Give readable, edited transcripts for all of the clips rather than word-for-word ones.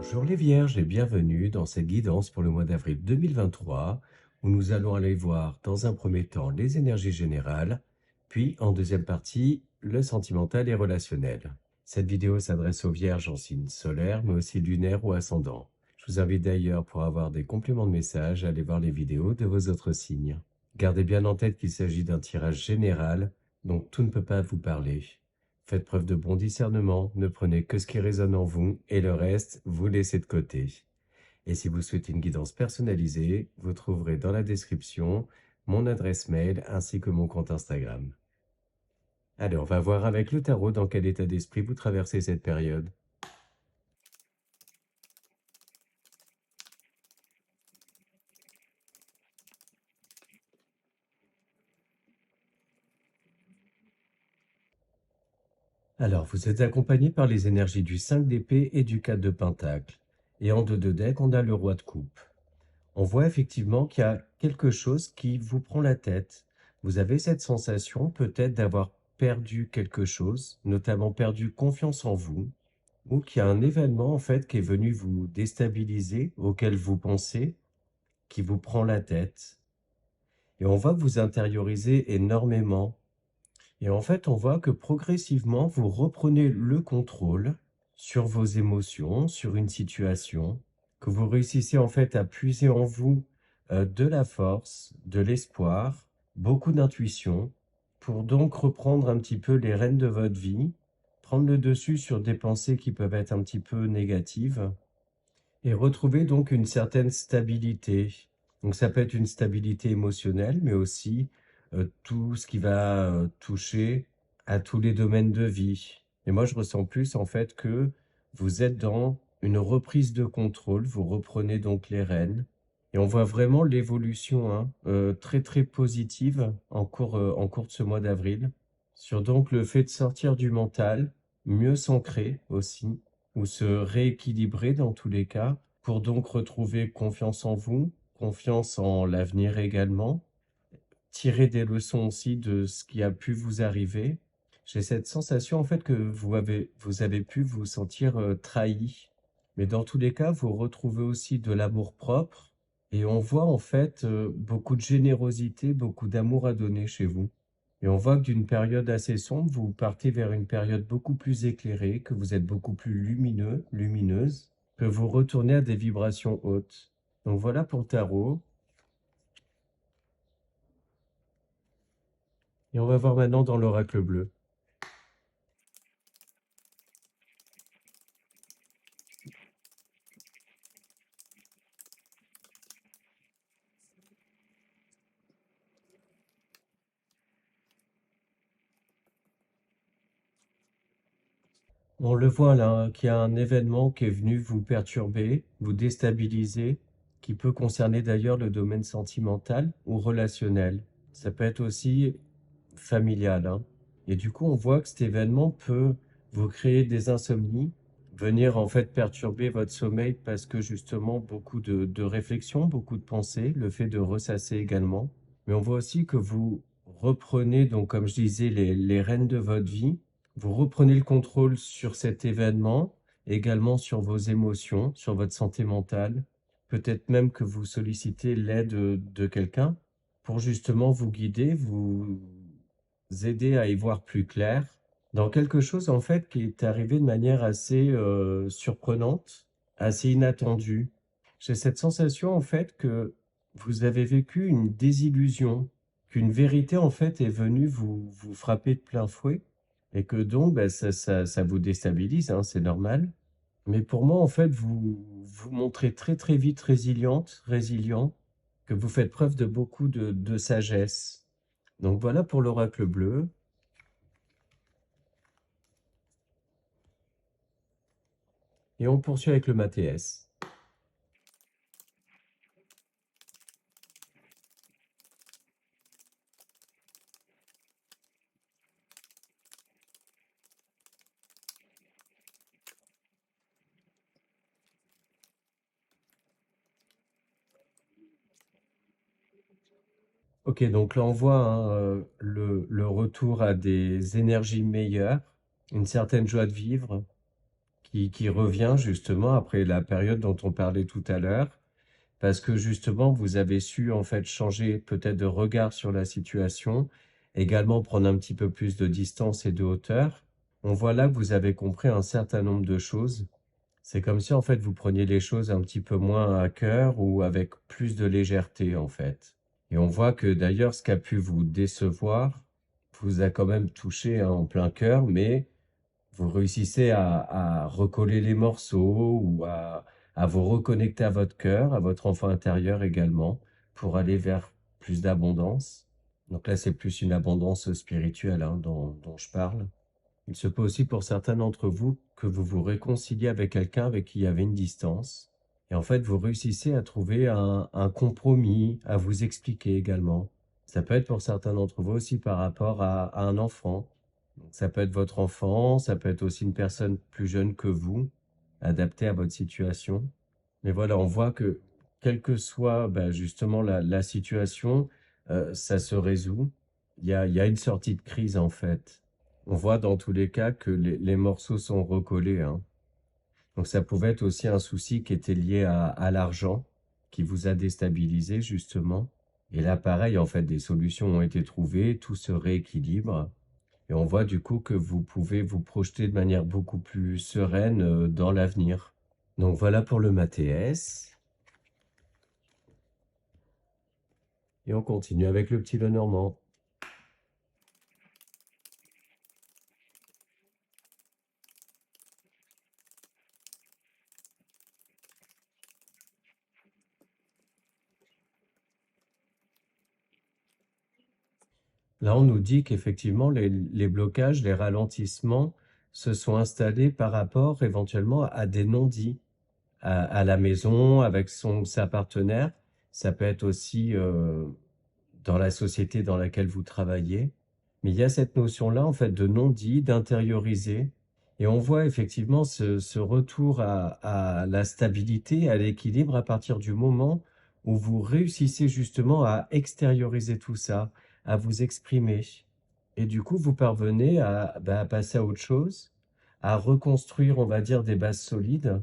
Bonjour les Vierges et bienvenue dans cette guidance pour le mois d'avril 2023 où nous allons aller voir dans un premier temps les énergies générales, puis en deuxième partie le sentimental et relationnel. Cette vidéo s'adresse aux Vierges en signe solaire mais aussi lunaire ou ascendant. Je vous invite d'ailleurs pour avoir des compléments de messages à aller voir les vidéos de vos autres signes. Gardez bien en tête qu'il s'agit d'un tirage général, donc tout ne peut pas vous parler. Faites preuve de bon discernement, ne prenez que ce qui résonne en vous et le reste, vous laissez de côté. Et si vous souhaitez une guidance personnalisée, vous trouverez dans la description mon adresse mail ainsi que mon compte Instagram. Allez, on va voir avec le tarot dans quel état d'esprit vous traversez cette période. Alors, vous êtes accompagné par les énergies du 5 d'épée et du 4 de pentacle. Et en deux de deck, on a le roi de coupe. On voit effectivement qu'il y a quelque chose qui vous prend la tête. Vous avez cette sensation peut-être d'avoir perdu quelque chose, notamment perdu confiance en vous, ou qu'il y a un événement en fait qui est venu vous déstabiliser, auquel vous pensez, qui vous prend la tête. Et on voit que vous intériorisez énormément. Et en fait, on voit que progressivement, vous reprenez le contrôle sur vos émotions, sur une situation, que vous réussissez en fait à puiser en vous de la force, de l'espoir, beaucoup d'intuition, pour donc reprendre un petit peu les rênes de votre vie, prendre le dessus sur des pensées qui peuvent être un petit peu négatives, et retrouver donc une certaine stabilité. Donc ça peut être une stabilité émotionnelle, mais aussi tout ce qui va toucher à tous les domaines de vie. Et moi, je ressens plus en fait que vous êtes dans une reprise de contrôle, vous reprenez donc les rênes. Et on voit vraiment l'évolution très très positive en cours de ce mois d'avril, sur donc le fait de sortir du mental, mieux s'ancrer aussi, ou se rééquilibrer dans tous les cas, pour donc retrouver confiance en vous, confiance en l'avenir également, tirer des leçons aussi de ce qui a pu vous arriver. J'ai cette sensation en fait que vous avez pu vous sentir trahi. Mais dans tous les cas, vous retrouvez aussi de l'amour-propre et on voit en fait beaucoup de générosité, beaucoup d'amour à donner chez vous. Et on voit que d'une période assez sombre, vous partez vers une période beaucoup plus éclairée, que vous êtes beaucoup plus lumineux, lumineuse, que vous retournez à des vibrations hautes. Donc voilà pour le tarot. Et on va voir maintenant dans l'oracle bleu. On le voit là, qu'il y a un événement qui est venu vous perturber, vous déstabiliser, qui peut concerner d'ailleurs le domaine sentimental ou relationnel. Ça peut être aussi familial, hein. Et du coup, on voit que cet événement peut vous créer des insomnies, venir en fait perturber votre sommeil parce que justement beaucoup de réflexions, beaucoup de pensées, le fait de ressasser également. Mais on voit aussi que vous reprenez, donc comme je disais, les rênes de votre vie. Vous reprenez le contrôle sur cet événement, également sur vos émotions, sur votre santé mentale. Peut-être même que vous sollicitez l'aide de quelqu'un pour justement vous guider, vous aider à y voir plus clair dans quelque chose en fait qui est arrivé de manière assez surprenante, assez inattendue. J'ai cette sensation en fait que vous avez vécu une désillusion, qu'une vérité en fait est venue vous frapper de plein fouet et que donc bah, ça vous déstabilise, hein, c'est normal. Mais pour moi en fait vous montrez très très vite résilient, que vous faites preuve de beaucoup de sagesse. Donc voilà pour l'oracle bleu. Et on poursuit avec le Mathéès. Ok, donc là on voit hein, le retour à des énergies meilleures, une certaine joie de vivre qui revient justement après la période dont on parlait tout à l'heure, parce que justement, vous avez su en fait changer peut-être de regard sur la situation, également prendre un petit peu plus de distance et de hauteur. On voit là que vous avez compris un certain nombre de choses. C'est comme si en fait vous preniez les choses un petit peu moins à cœur ou avec plus de légèreté en fait. Et on voit que d'ailleurs ce qui a pu vous décevoir vous a quand même touché hein, en plein cœur, mais vous réussissez à recoller les morceaux ou à vous reconnecter à votre cœur, à votre enfant intérieur également, pour aller vers plus d'abondance. Donc là, c'est plus une abondance spirituelle hein, dont je parle. Il se peut aussi pour certains d'entre vous que vous vous réconciliez avec quelqu'un avec qui il y avait une distance. Et en fait, vous réussissez à trouver un compromis, à vous expliquer également. Ça peut être pour certains d'entre vous aussi par rapport à un enfant. Donc, ça peut être votre enfant, ça peut être aussi une personne plus jeune que vous, adaptée à votre situation. Mais voilà, on voit que quelle que soit ben, justement la situation, ça se résout. Il y a une sortie de crise en fait. On voit dans tous les cas que les morceaux sont recollés, hein. Donc ça pouvait être aussi un souci qui était lié à l'argent, qui vous a déstabilisé justement. Et là, pareil, en fait, des solutions ont été trouvées, tout se rééquilibre. Et on voit du coup que vous pouvez vous projeter de manière beaucoup plus sereine dans l'avenir. Donc voilà pour le MATS. Et on continue avec le petit Lenormand. Là, on nous dit qu'effectivement, les blocages, les ralentissements se sont installés par rapport éventuellement à des non-dits à la maison, avec sa partenaire. Ça peut être aussi dans la société dans laquelle vous travaillez. Mais il y a cette notion-là, en fait, de non-dit, d'intérioriser. Et on voit effectivement ce retour à la stabilité, à l'équilibre à partir du moment où vous réussissez justement à extérioriser tout ça, à vous exprimer. Et du coup, vous parvenez à passer à autre chose, à reconstruire, on va dire, des bases solides,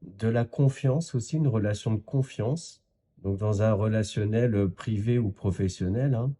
de la confiance aussi, une relation de confiance, donc dans un relationnel privé ou professionnel, hein.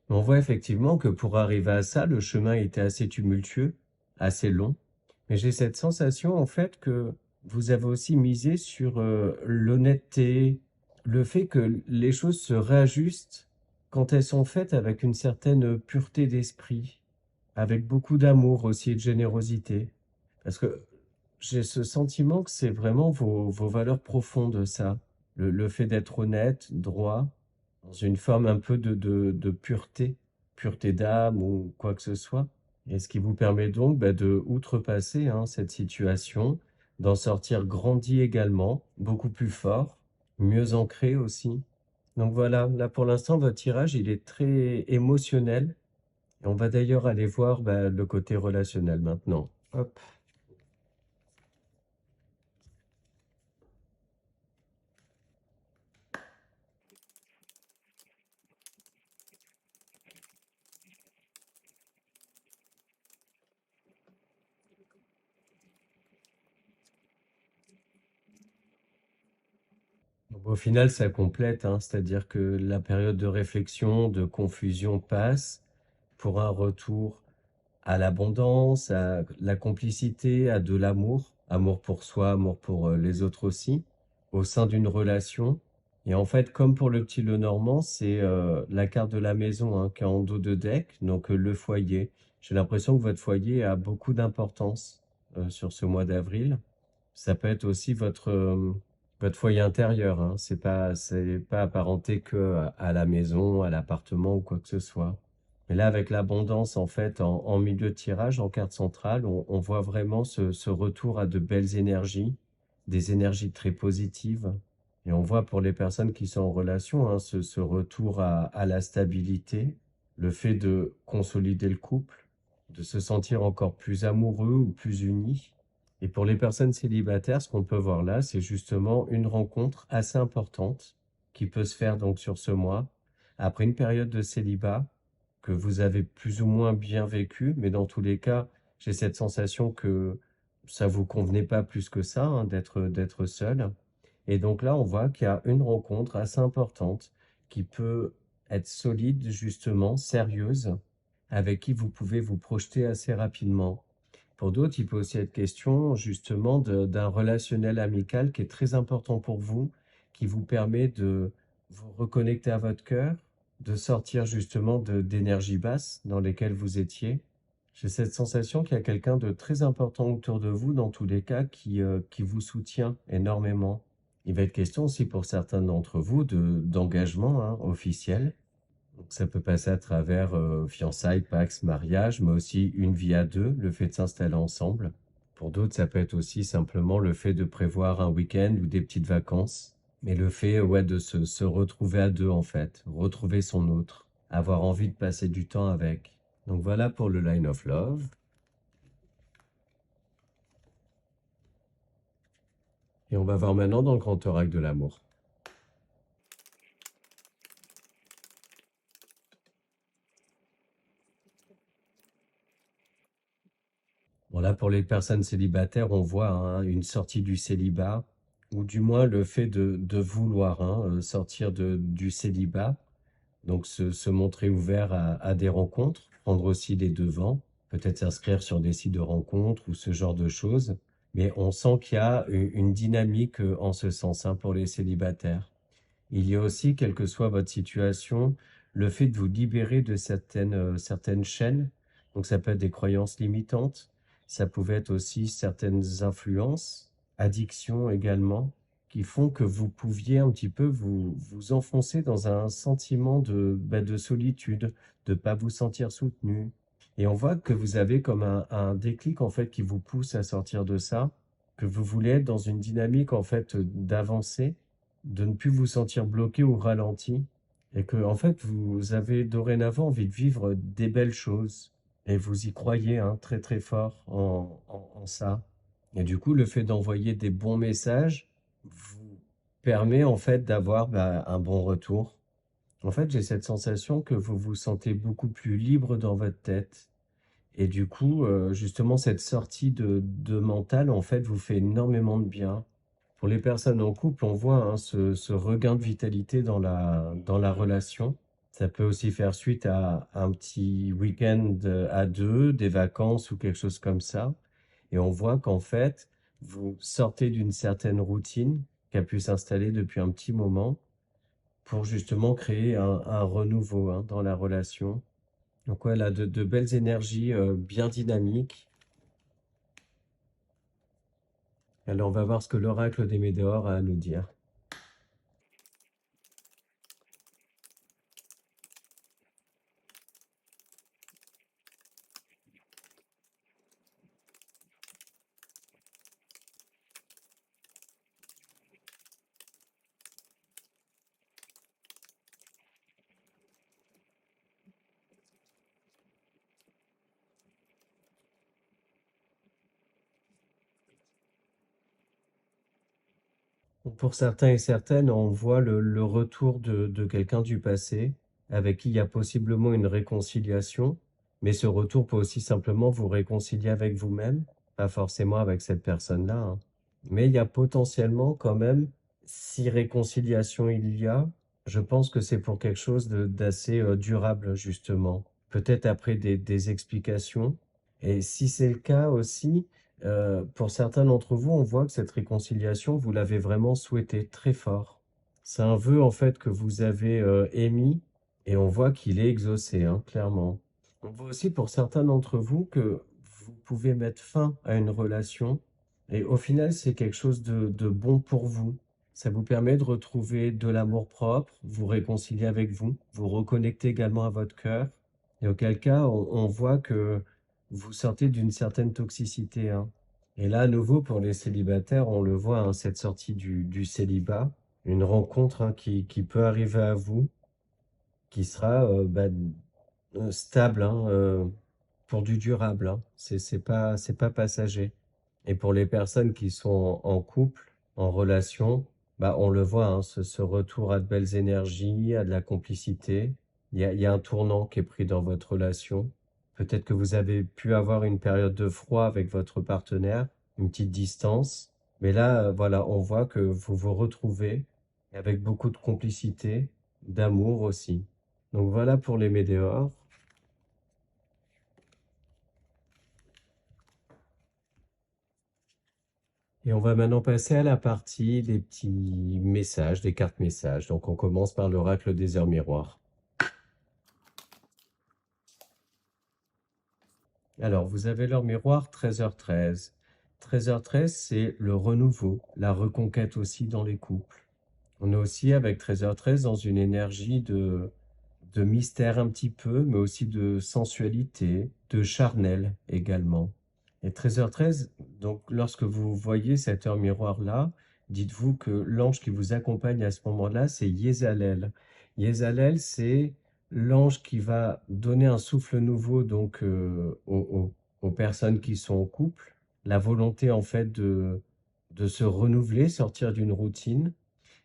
On voit effectivement que pour arriver à ça, le chemin était assez tumultueux, assez long. Mais j'ai cette sensation en fait que vous avez aussi misé sur l'honnêteté, le fait que les choses se réajustent quand elles sont faites avec une certaine pureté d'esprit, avec beaucoup d'amour aussi et de générosité. Parce que j'ai ce sentiment que c'est vraiment vos valeurs profondes, ça. Le fait d'être honnête, droit, dans une forme un peu de pureté, pureté d'âme ou quoi que ce soit. Et ce qui vous permet donc bah, de outrepasser hein, cette situation, d'en sortir grandi également, beaucoup plus fort, mieux ancré aussi. Donc voilà, là pour l'instant, votre tirage, il est très émotionnel. Et on va d'ailleurs aller voir bah, le côté relationnel maintenant. Hop. Au final, ça complète, hein, c'est-à-dire que la période de réflexion, de confusion passe pour un retour à l'abondance, à la complicité, à de l'amour, amour pour soi, amour pour les autres aussi, au sein d'une relation. Et en fait, comme pour le petit Lenormand, c'est la carte de la maison hein, qui est en dos de deck, donc le foyer. J'ai l'impression que votre foyer a beaucoup d'importance sur ce mois d'avril. Ça peut être aussi votre foyer intérieur, hein. C'est pas apparenté que à la maison, à l'appartement ou quoi que ce soit. Mais là, avec l'abondance, en fait, en milieu de tirage, en carte centrale, on voit vraiment ce retour à de belles énergies, des énergies très positives. Et on voit pour les personnes qui sont en relation, hein, ce retour à la stabilité, le fait de consolider le couple, de se sentir encore plus amoureux ou plus unis. Et pour les personnes célibataires, ce qu'on peut voir là, c'est justement une rencontre assez importante qui peut se faire donc sur ce mois, après une période de célibat que vous avez plus ou moins bien vécu, mais dans tous les cas, j'ai cette sensation que ça vous convenait pas plus que ça, hein, d'être seul. Et donc là, on voit qu'il y a une rencontre assez importante qui peut être solide, justement, sérieuse, avec qui vous pouvez vous projeter assez rapidement. Pour d'autres, il peut aussi être question justement d'un relationnel amical qui est très important pour vous, qui vous permet de vous reconnecter à votre cœur, de sortir justement d'énergie basse dans lesquelles vous étiez. J'ai cette sensation qu'il y a quelqu'un de très important autour de vous, dans tous les cas, qui vous soutient énormément. Il va être question aussi pour certains d'entre vous d'engagement, hein, officiel. Donc ça peut passer à travers fiançailles, pax, mariage, mais aussi une vie à deux, le fait de s'installer ensemble. Pour d'autres, ça peut être aussi simplement le fait de prévoir un week-end ou des petites vacances. Mais le fait, ouais, de se retrouver à deux, en fait, retrouver son autre, avoir envie de passer du temps avec. Donc voilà pour le Line of Love. Et on va voir maintenant dans le grand oracle de l'amour. Bon, là, pour les personnes célibataires, on voit, hein, une sortie du célibat, ou du moins le fait de vouloir, hein, sortir du célibat, donc se montrer ouvert à des rencontres, prendre aussi les devants, peut-être s'inscrire sur des sites de rencontres ou ce genre de choses. Mais on sent qu'il y a une dynamique en ce sens, hein, pour les célibataires. Il y a aussi, quelle que soit votre situation, le fait de vous libérer de certaines chaînes. Donc ça peut être des croyances limitantes, ça pouvait être aussi certaines influences, addictions également, qui font que vous pouviez un petit peu vous enfoncer dans un sentiment de solitude, de ne pas vous sentir soutenu. Et on voit que vous avez comme un déclic en fait qui vous pousse à sortir de ça, que vous voulez être dans une dynamique en fait d'avancer, de ne plus vous sentir bloqué ou ralenti, et que en fait vous avez dorénavant envie de vivre des belles choses, et vous y croyez, hein, très très fort en ça. Et du coup, le fait d'envoyer des bons messages vous permet en fait d'avoir un bon retour. En fait, j'ai cette sensation que vous vous sentez beaucoup plus libre dans votre tête. Et du coup, justement, cette sortie de mental, en fait, vous fait énormément de bien. Pour les personnes en couple, on voit, hein, ce regain de vitalité dans la relation. Ça peut aussi faire suite à un petit week-end à deux, des vacances ou quelque chose comme ça. Et on voit qu'en fait, vous sortez d'une certaine routine qui a pu s'installer depuis un petit moment pour justement créer un renouveau, hein, dans la relation. Donc voilà, de belles énergies bien dynamiques. Alors on va voir ce que l'oracle des Médéors a à nous dire. Pour certains et certaines, on voit le retour de quelqu'un du passé avec qui il y a possiblement une réconciliation, mais ce retour peut aussi simplement vous réconcilier avec vous-même, pas forcément avec cette personne-là, hein. Mais il y a potentiellement quand même, si réconciliation il y a, je pense que c'est pour quelque chose d'assez durable, justement. Peut-être après des explications. Et si c'est le cas aussi, pour certains d'entre vous, on voit que cette réconciliation, vous l'avez vraiment souhaité très fort. C'est un vœu en fait que vous avez émis et on voit qu'il est exaucé, hein, clairement. On voit aussi pour certains d'entre vous que vous pouvez mettre fin à une relation et au final, c'est quelque chose de bon pour vous. Ça vous permet de retrouver de l'amour-propre, vous réconcilier avec vous, vous reconnecter également à votre cœur. Et auquel cas, on voit que vous sortez d'une certaine toxicité, hein. Et là, à nouveau, pour les célibataires, on le voit, hein, cette sortie du célibat, une rencontre, hein, qui peut arriver à vous, qui sera stable, hein, pour du durable, hein. C'est pas passager. Et pour les personnes qui sont en couple, en relation, bah, on le voit, hein, ce retour à de belles énergies, à de la complicité. Il y a un tournant qui est pris dans votre relation. Peut-être que vous avez pu avoir une période de froid avec votre partenaire, une petite distance. Mais là, voilà, on voit que vous vous retrouvez avec beaucoup de complicité, d'amour aussi. Donc voilà pour les météores. Et on va maintenant passer à la partie des petits messages, des cartes messages. Donc on commence par l'oracle des heures miroirs. Alors, vous avez l'heure miroir 13h13. 13h13, c'est le renouveau, la reconquête aussi dans les couples. On est aussi avec 13h13 dans une énergie de mystère un petit peu, mais aussi de sensualité, de charnel également. Et 13h13, donc lorsque vous voyez cette heure miroir-là, dites-vous que l'ange qui vous accompagne à ce moment-là, c'est Yézalel. Yézalel, c'est l'ange qui va donner un souffle nouveau donc aux personnes qui sont en couple, la volonté en fait de se renouveler, sortir d'une routine.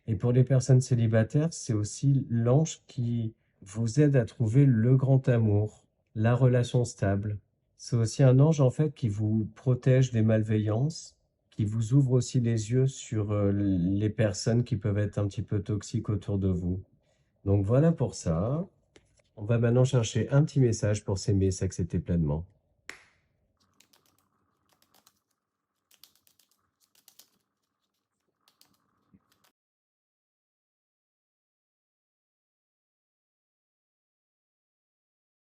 Et pour les personnes célibataires, c'est aussi l'ange qui vous aide à trouver le grand amour, la relation stable. C'est aussi un ange en fait qui vous protège des malveillances, qui vous ouvre aussi les yeux sur les personnes qui peuvent être un petit peu toxiques autour de vous. Donc voilà pour ça. On va maintenant chercher un petit message pour s'aimer et s'accepter pleinement.